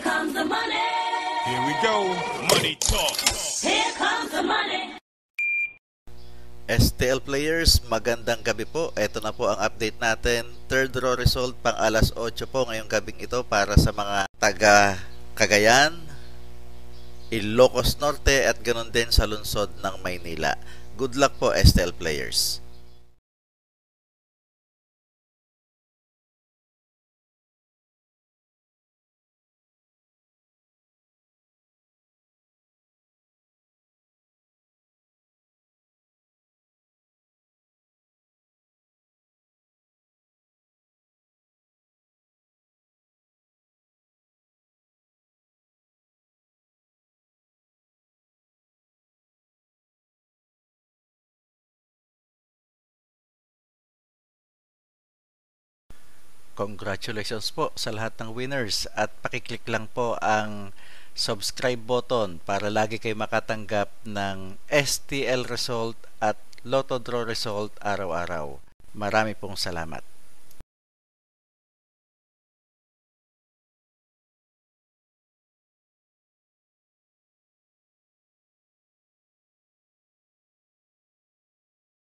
comes the money. Here we go. Money talk. Here comes the money. STL players, magandang gabi po. Ito na po ang update natin. Third draw result pang alas 8 po ngayong gabing ito para sa mga taga Cagayan, Ilocos Norte at ganoon din sa lungsod ng Maynila. Good luck po STL players. Congratulations po sa lahat ng winners at pakiclick lang po ang subscribe button para lagi kayo makatanggap ng STL result at Lotto Draw result araw-araw. Marami pong salamat.